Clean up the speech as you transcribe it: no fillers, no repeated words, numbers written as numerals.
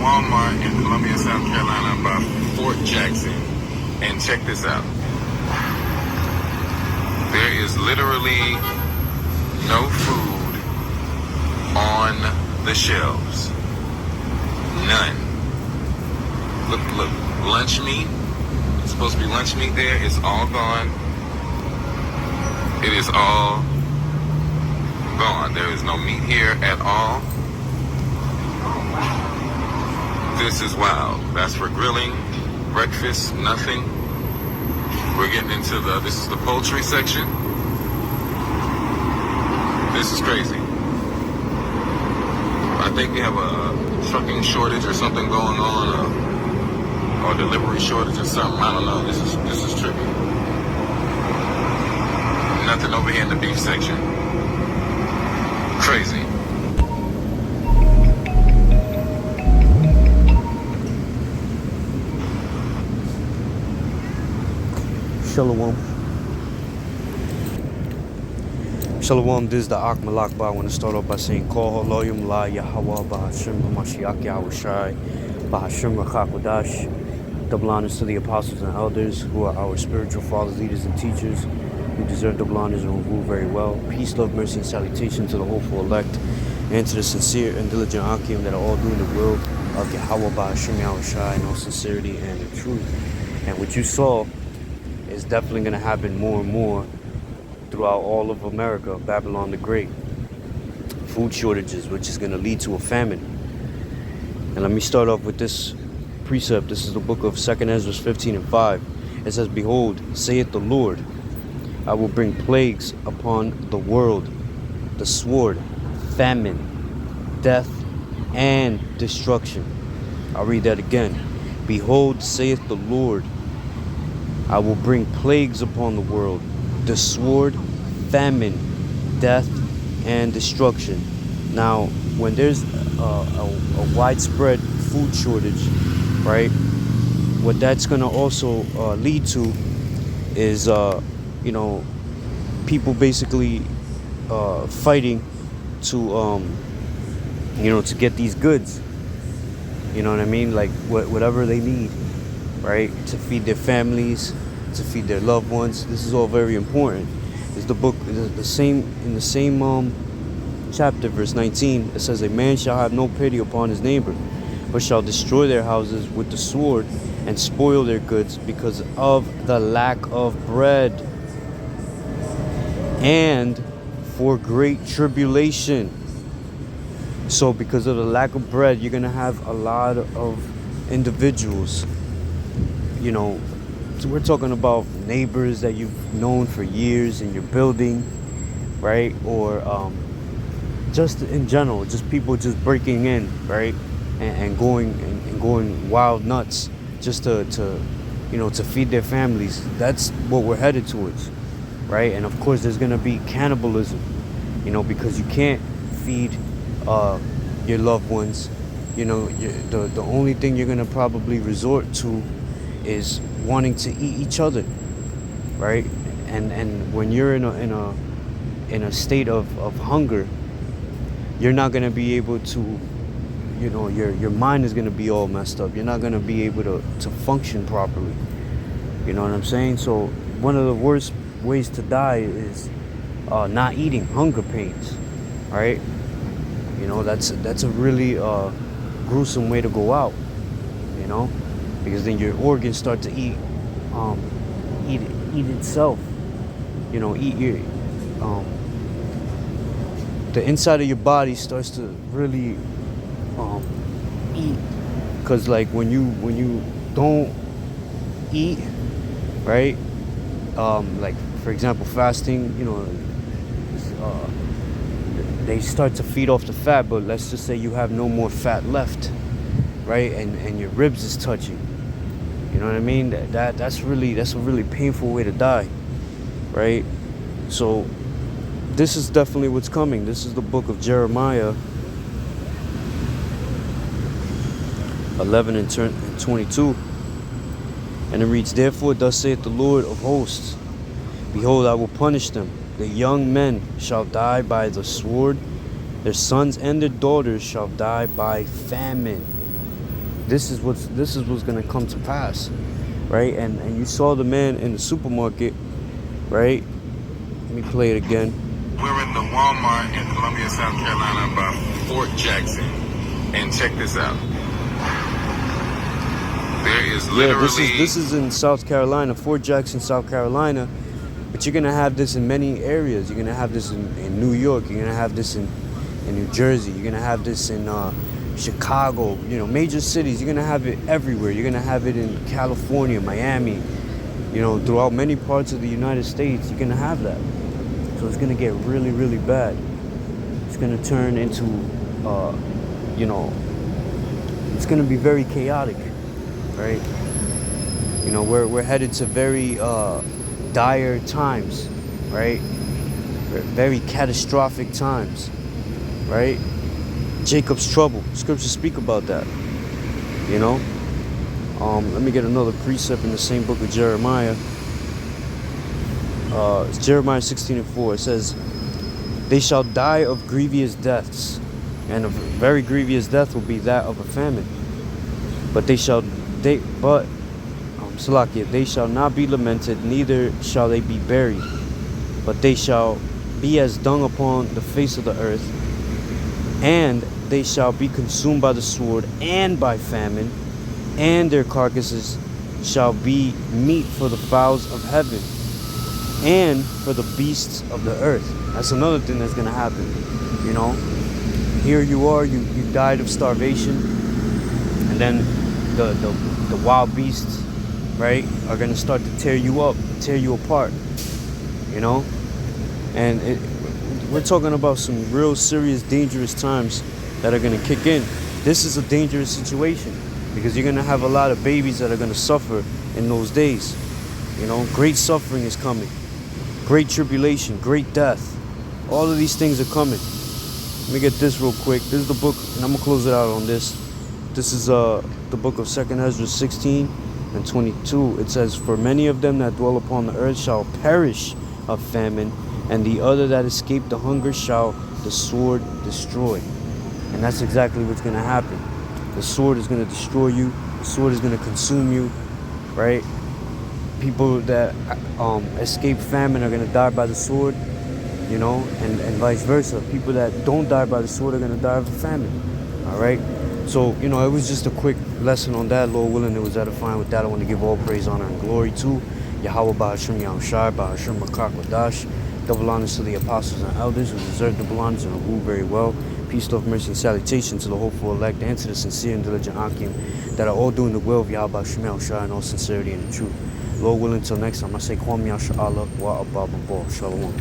Walmart in Columbia, South Carolina by Fort Jackson. And check this out. There is literally no food on the shelves. None. Look, lunch meat. It's supposed to be lunch meat there. It's all gone. It is all gone. There is no meat here at all. This is wild. That's for grilling. Breakfast, nothing. We're getting into this is the poultry section. This is crazy. I think we have a trucking shortage or something going on, or delivery shortage or something. I don't know. This is trippy. Nothing over here in the beef section. Crazy. Shalom. Shalom, this is the Ak Malak Ba. I want to start off by saying, Kol Haloyim La Yahweh Bahashim Hamashiach Yahushai Bahashim Rachakodash. Double honors to the apostles and elders who are our spiritual fathers, leaders, and teachers who deserve double honors and rule very well. Peace, love, mercy, and salutation to the hopeful elect and to the sincere and diligent Akim that are all doing the will of Yahweh Bahashim Yahushai in all sincerity and in truth. And what you saw is definitely going to happen more and more throughout all of America, Babylon the Great. Food shortages, which is going to lead to a famine. And let me start off with this precept. This is the book of 2nd Ezra 15:5. It says, Behold, saith the Lord, I will bring plagues upon the world, the sword, famine, death, and destruction. I'll read that again. Behold, saith the Lord, I will bring plagues upon the world, the sword, famine, death, and destruction. Now, when there's a widespread food shortage, right, what that's going to also lead to is, people basically fighting to, to get these goods. You know what I mean? Like whatever they need, right, to feed their families, to feed their loved ones. This is all very important. It's the book, the same in the same chapter, verse 19. It says, A man shall have no pity upon his neighbor, but shall destroy their houses with the sword and spoil their goods because of the lack of bread and for great tribulation. So because of the lack of bread, you're gonna have a lot of individuals, so we're talking about neighbors that you've known for years in your building, right? Or just in general, just people just breaking in, right? And going wild nuts just to feed their families. That's what we're headed towards, right? And of course there's gonna be cannibalism, because you can't feed your loved ones. The only thing you're gonna probably resort to is wanting to eat each other, right? And when you're in a state of hunger, you're not gonna be able to, your mind is gonna be all messed up. You're not gonna be able to function properly. You know what I'm saying? So one of the worst ways to die is not eating, hunger pains, right? That's a really gruesome way to go out, because then your organs start to eat itself, eat your the inside of your body starts to really eat, because like when you don't eat, right, like for example fasting, they start to feed off the fat, but let's just say you have no more fat left, right, and your ribs is touching. You know what I mean? That's a really painful way to die, right? So this is definitely what's coming. This is the book of Jeremiah 11 and 22. And it reads, Therefore thus saith the Lord of hosts, Behold, I will punish them. The young men shall die by the sword, their sons and their daughters shall die by famine. This is what's gonna come to pass, right? And you saw the man in the supermarket, right? Let me play it again. We're in the Walmart in Columbia, South Carolina by Fort Jackson. And check this out. There is literally... Yeah, this is in South Carolina, Fort Jackson, South Carolina. But you're gonna have this in many areas. You're gonna have this in New York. You're gonna have this in New Jersey. You're gonna have this in Chicago. You know, major cities. You're gonna have it everywhere. You're gonna have it in California, Miami. You know, throughout many parts of the United States, you're gonna have that. So it's gonna get really, really bad. It's gonna turn into, you know, it's gonna be very chaotic, right? You know, we're headed to very dire times, right? Very catastrophic times, right? Jacob's trouble. Scriptures speak about that. You know. Let me get another precept in the same book of Jeremiah. It's Jeremiah 16:4. It says, "They shall die of grievous deaths, and a very grievous death will be that of a famine. But they shall not be lamented, neither shall they be buried. But they shall be as dung upon the face of the earth, and they shall be consumed by the sword and by famine, and their carcasses shall be meat for the fowls of heaven and for the beasts of the earth." That's another thing that's gonna happen. You know, here you are, you died of starvation, and then the wild beasts, right, are gonna start to tear you up, tear you apart. You know, and we're talking about some real serious, dangerous times that are gonna kick in. This is a dangerous situation, because you're going to have a lot of babies that are going to suffer in those days. You know, great suffering is coming. Great tribulation, great death. All of these things are coming. Let me get this real quick. This is the book, and I'm going to close it out on this. This is the book of 2nd Ezra 16 and 22. It says, "For many of them that dwell upon the earth shall perish of famine, and the other that escape the hunger shall the sword destroy." And that's exactly what's going to happen. The sword is going to destroy you. The sword is going to consume you, right? People that escape famine are going to die by the sword, you know, and vice versa. People that don't die by the sword are going to die of famine, all right? So, you know, it was just a quick lesson on that. Lord willing, it was edifying. With that, I want to give all praise, honor, and glory to Yahweh Bahashim Yahushai, Bahashim Makakwadash. Double honors to the apostles and elders who deserve double honors and who rule very well. Peace, love, mercy, and salutation to the hopeful elect and to the sincere and diligent Akim that are all doing the will of Yahweh Shemel Shah in all sincerity and the truth. Lord willing, until next time, I say, Kwam Yasha Allah wa Abba Shalom.